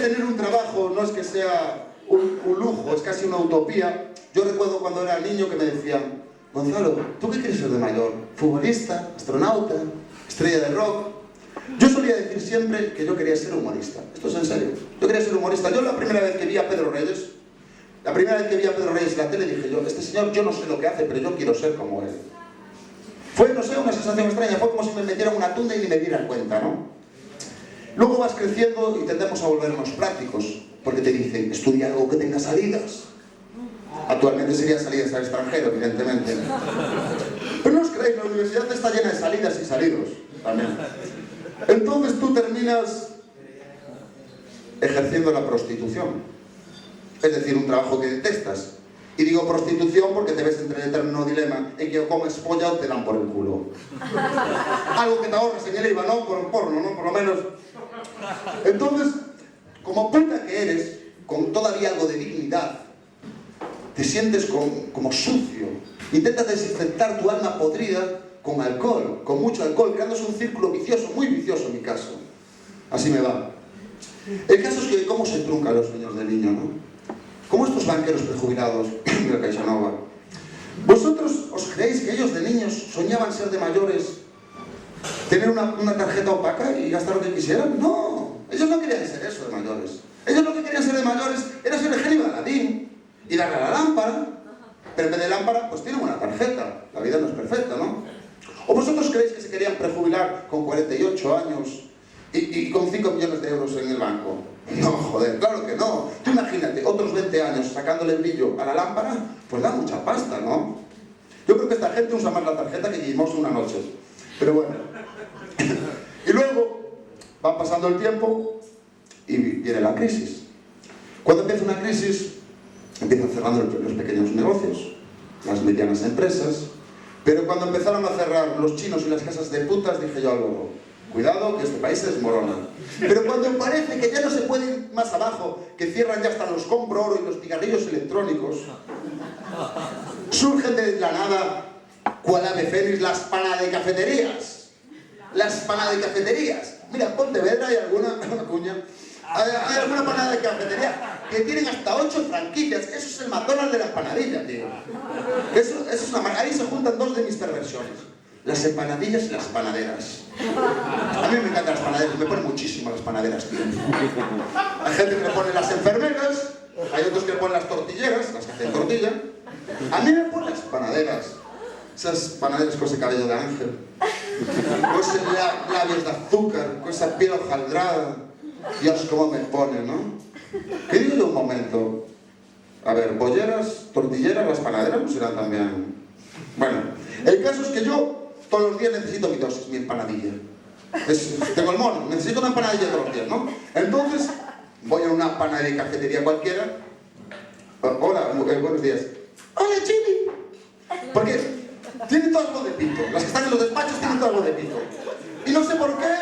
tener un trabajo no es que sea un lujo, es casi una utopía. Yo recuerdo cuando era niño que me decían: Gonzalo, ¿tú qué quieres ser de mayor? ¿Futbolista? ¿Astronauta? ¿Estrella de rock? Yo solía decir siempre que yo quería ser humorista. Esto es en serio. Yo quería ser humorista. Yo la primera vez que vi a Pedro Reyes en la tele, dije yo: este señor, yo no sé lo que hace, pero yo quiero ser como él. Fue, no sé, una sensación extraña. Fue como si me metieran una tunda y ni me dieran cuenta, ¿no? Luego vas creciendo y tendemos a volvernos prácticos, porque te dicen: estudia algo que tenga salidas. Actualmente sería salidas al extranjero, evidentemente. Pero no os creéis, la universidad está llena de salidas y salidos también. Entonces tú terminas ejerciendo la prostitución. Es decir, un trabajo que detestas. Y digo prostitución porque te ves entre el eterno dilema en que o comes polla o te dan por el culo. Algo que te ahorras en el IVA, ¿no? Por el porno, ¿no? Por lo menos. Entonces, como puta que eres, con todavía algo de dignidad, te sientes como sucio. Intentas desinfectar tu alma podrida con alcohol, con mucho alcohol, creándose un círculo vicioso, muy vicioso en mi caso. Así me va. El caso es que cómo se truncan los sueños del niño, ¿no? Como estos banqueros prejubilados de la Caixanova. ¿Vosotros os creéis que ellos de niños soñaban ser de mayores, tener una tarjeta opaca y gastar lo que quisieran? No, ellos no querían ser eso de mayores. Ellos lo que querían ser de mayores era ser el genio de Aladín y darle a la lámpara. Pero en vez de lámpara, pues tienen una tarjeta. La vida no es perfecta, ¿no? ¿O vosotros creéis que se querían prejubilar con 48 años y con 5 millones de euros en el banco? No, joder, claro que no. Tú imagínate, otros 20 años sacándole brillo a la lámpara, pues da mucha pasta, ¿no? Yo creo que esta gente usa más la tarjeta que vivimos una noche. Pero bueno. Y luego va pasando el tiempo y viene la crisis. Cuando empieza una crisis, empiezan cerrando los pequeños negocios, las medianas empresas. Pero cuando empezaron a cerrar los chinos y las casas de putas, dije yo luego: cuidado que este país se desmorona. Pero cuando parece que ya no se puede ir más abajo, que cierran ya hasta los compro oro y los cigarrillos electrónicos, surgen de la nada, cual ave fénix, las panadecafeterías. Las panadecafeterías. Mira, en Pontevedra hay alguna cuña. Hay alguna panada de cafetería que tienen hasta 8 franquicias. Eso es el McDonald's de las panadillas, tío. Eso es una... Ahí se juntan dos de mis perversiones: las empanadillas y las panaderas. A mí me encantan las panaderas, me ponen muchísimo las panaderas, tío. Hay gente que le pone las enfermeras, hay otros que le ponen las tortilleras, las que hacen tortilla. A mí me ponen las panaderas. Esas panaderas con ese cabello de ángel, con esos labios de azúcar, con esa piel hojaldrada. Dios, cómo me pone, ¿no? ¿Qué digo yo un momento? A ver, bolleras, tortilleras, las panaderas no serán también... Bueno, el caso es que yo todos los días necesito mi dosis, mi empanadilla. Tengo el mono, necesito una empanadilla todos los días, ¿no? Entonces, voy a una panadería, cafetería cualquiera. Hola, buenos días. Hola, Chili. Porque tienen todo algo de pito. Las que están en los despachos tienen todo algo de pito. Y no sé por qué,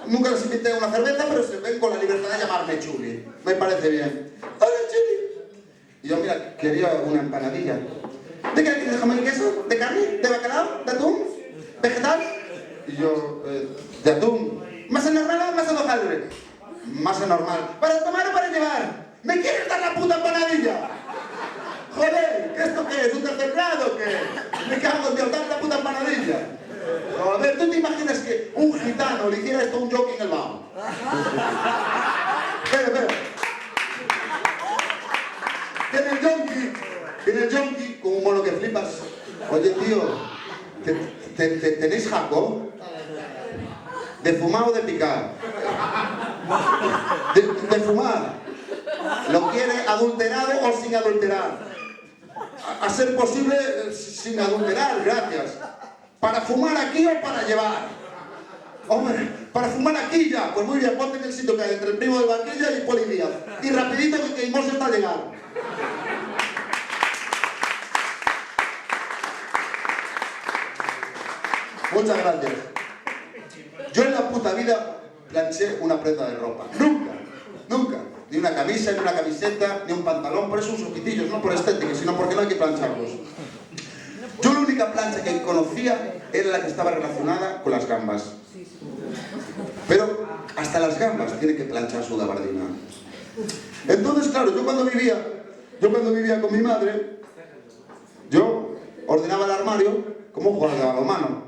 nunca les invité a una cerveza, pero se ven con la libertad de llamarme Chuli. Me parece bien. Hola, Chuli. Y yo, mira, quería una empanadilla. ¿De qué quieres? ¿De jamón y queso? ¿De carne? ¿De bacalao? ¿De atún? ¿Vegetal? Y yo, de atún. ¿Masa normal o masa de hojaldre? Masa normal. ¿Para tomar o para llevar? ¿Me quieres dar la puta empanadilla? Joder, ¿qué esto qué es? ¿Un tercer grado o qué? Me cago en Dios, dame la puta empanadilla. Joder, ¿tú te imaginas que un gitano le hiciera esto a un jockey en el bajo? Espera. Viene el jockey con un mono que flipas. Oye, tío, ¿tenéis jaco? ¿De fumar o de picar? De fumar. ¿Lo quiere adulterado o sin adulterar? A ser posible, sin adulterar, gracias. ¿Para fumar aquí o para llevar? Hombre, para fumar aquí ya. Pues muy bien, ponte en el sitio que hay entre el primo de Barquilla y Poli Díaz. Y rapidito que Imos está a llegar. Muchas gracias. Yo en la puta vida planché una prenda de ropa. Nunca. Ni una camisa, ni una camiseta, ni un pantalón. Por eso uso pitillos, no por estética, sino porque no hay que plancharlos. Yo la única plancha que conocía era la que estaba relacionada con las gambas. Pero hasta las gambas tiene que planchar su gabardina. Entonces, claro, yo cuando vivía con mi madre, yo ordenaba el armario como un jugador de balonmano.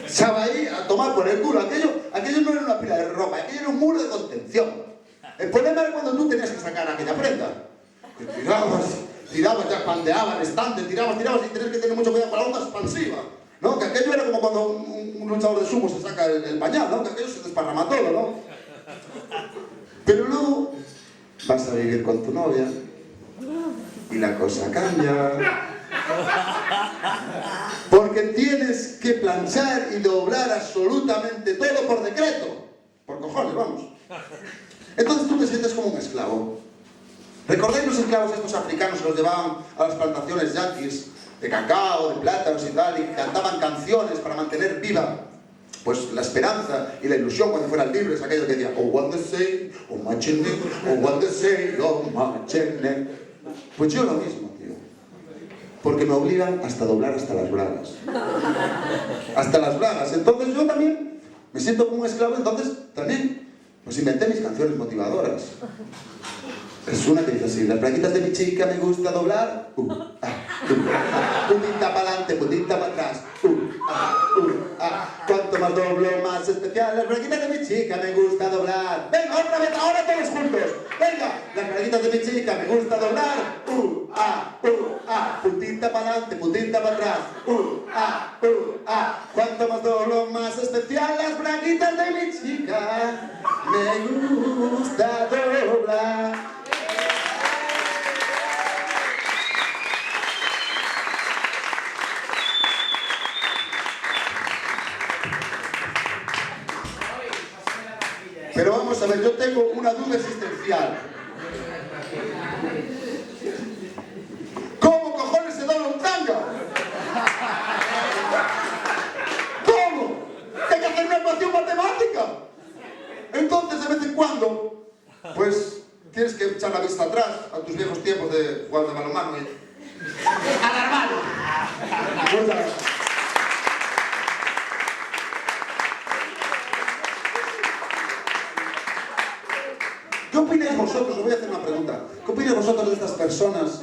Estaba ahí a tomar por el culo. Aquello no era una pila de ropa, aquello era un muro de contención. El problema era cuando tú tenías que sacar aquella prenda. Que tirabas, ya pandeabas el estante, tirabas y tenías que tener mucho cuidado con la onda expansiva, ¿no? Que aquello era como cuando un luchador de sumo se saca el pañal, ¿no? Que aquello se desparrama todo, ¿no? Pero luego vas a vivir con tu novia y la cosa cambia. Porque tienes que planchar y doblar absolutamente todo por decreto. Por cojones, vamos. Entonces tú te sientes como un esclavo. ¿Recordáis los esclavos estos africanos que los llevaban a las plantaciones yanquis de cacao, de plátanos y tal, y cantaban canciones para mantener viva pues la esperanza y la ilusión cuando fueran libres? Aquellos que decían, oh what they say, oh machine, oh what they say, oh machine. Pues yo lo mismo, tío. Porque me obligan hasta doblar hasta las bragas. Hasta las bragas. Entonces yo también me siento como un esclavo, entonces también pues inventé mis canciones motivadoras. Es una que dice así: las braguitas de mi chica me gusta doblar, putita para adelante, putita para atrás, cuanto más doblo más especial. Las braguitas de mi chica me gusta doblar. Venga, otra vez, ahora todos juntos. Venga, las braguitas de mi chica me gusta doblar, putita para adelante, putita para atrás, cuanto más doblo más especial. Las braguitas de mi chica me gusta doblar. Pero vamos a ver, yo tengo una duda existencial. ¿Cómo cojones se dobla un tanga? ¿Cómo? Hay que hacer una ecuación matemática. Entonces, de vez en cuando, pues, tienes que echar la vista atrás a tus viejos tiempos de jugar de balonmano y... ¡alarmado! ¿Qué opináis vosotros? Os voy a hacer una pregunta. ¿Qué opináis vosotros de estas personas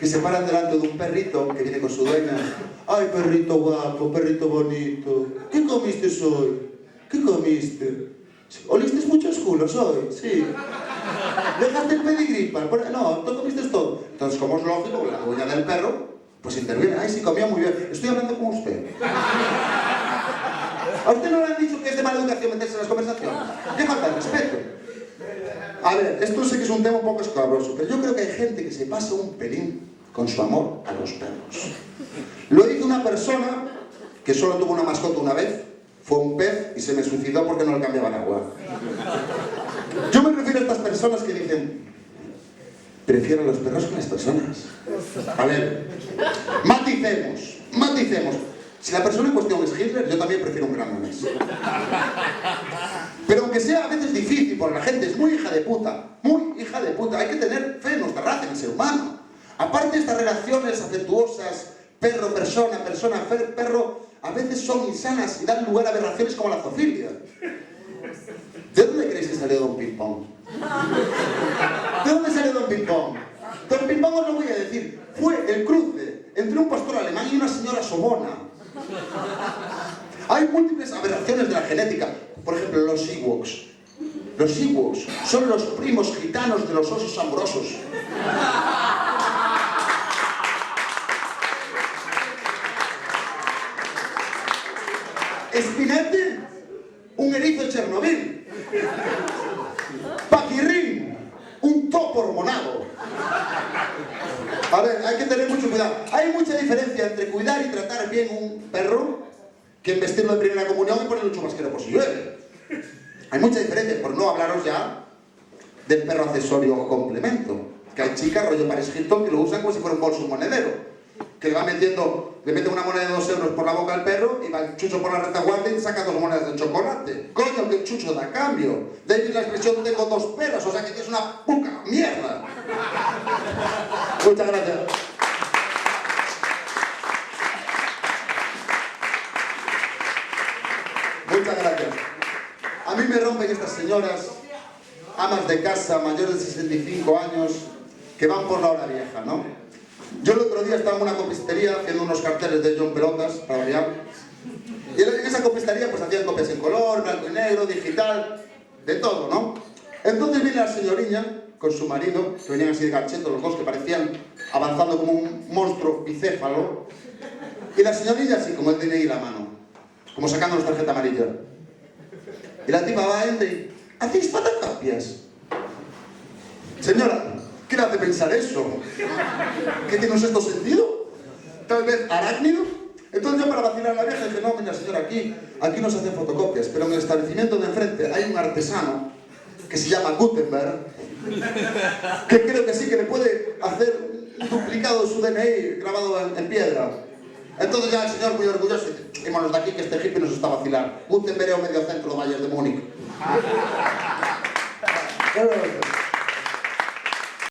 que se paran delante de un perrito que viene con su dueña? ¡Ay, perrito guapo, perrito bonito! ¿Qué comiste hoy? ¿Qué comiste? ¿Oliste muchos culos hoy? Sí. ¿Dejaste el pedigrí? No, tú comiste todo. Entonces, como es lógico, la dueña del perro pues interviene. ¡Ay, sí, comía muy bien! Estoy hablando con usted. ¿A usted no le han dicho que es de mala educación meterse en las conversaciones? ¡Qué falta de respeto! A ver, esto sé que es un tema un poco escabroso, pero yo creo que hay gente que se pasa un pelín con su amor a los perros. Lo hizo una persona que solo tuvo una mascota una vez, fue un pez y se me suicidó porque no le cambiaban agua. Yo me refiero a estas personas que dicen, prefiero a los perros que a las personas. A ver, maticemos. Si la persona en cuestión es Hitler, yo también prefiero un gran danés. Pero aunque sea a veces difícil, porque la gente es muy hija de puta, hay que tener fe en nuestra raza, en el ser humano. Aparte, estas relaciones afectuosas, perro-persona, persona-perro, a veces son insanas y dan lugar a aberraciones como la zoofilia. ¿De dónde creéis que salió Don Pimpón? ¿De dónde salió Don Pimpón? Don Pimpón, os lo voy a decir, fue el cruce entre un pastor alemán y una señora somona. Hay múltiples aberraciones de la genética. Por ejemplo, los Ewoks. Los Ewoks son los primos gitanos de los osos amorosos. Espinete, un erizo de Chernobyl. Paquirrín, un topo hormonado. A ver, hay que tener mucho cuidado. Hay mucha diferencia entre cuidar y tratar bien un perro que en vestirlo de primera comunión y ponerle un chubasquero por si llueve. Hay mucha diferencia, por no hablaros ya del perro accesorio o complemento. Que hay chicas, rollo Paris Hilton, que lo usan como si fuera un bolso monedero. Que le meten una moneda de 2 euros por la boca al perro y va el chucho por la retaguardia y saca 2 monedas de chocolate. Coño, que el chucho da cambio. De ahí la expresión tengo 2 perros, o sea que tienes una puca mierda. Muchas gracias. Muchas gracias. A mí me rompen estas señoras amas de casa mayores de 65 años que van por la hora vieja, ¿no? Yo el otro día estaba en una copistería haciendo unos carteles de John Pelotas, para variar. Y en esa copistería pues hacían copias en color, blanco y negro, digital, de todo, ¿no? Entonces viene la señoriña con su marido, que venían así de ganchetos los dos, que parecían avanzando como un monstruo bicéfalo. Y la señorilla así, como el DNI en la mano, como sacándonos tarjeta amarilla. Y la tipa va a entra y... ¿hacéis fotocopias? Señora, ¿qué le hace pensar eso? ¿Qué tiene un sexto sentido? ¿Tal vez arácnido? Entonces yo para vacilar a la vieja dije, no, mira señora, aquí no se hacen fotocopias, pero en el establecimiento de enfrente hay un artesano que se llama Gutenberg, que creo que sí que le puede hacer un duplicado de su DNI grabado en piedra. Entonces ya el señor muy orgulloso dice, ímonos de aquí que este hippie nos está a vacilar. Gutenberg é o medio centro do Bayern de Múnich.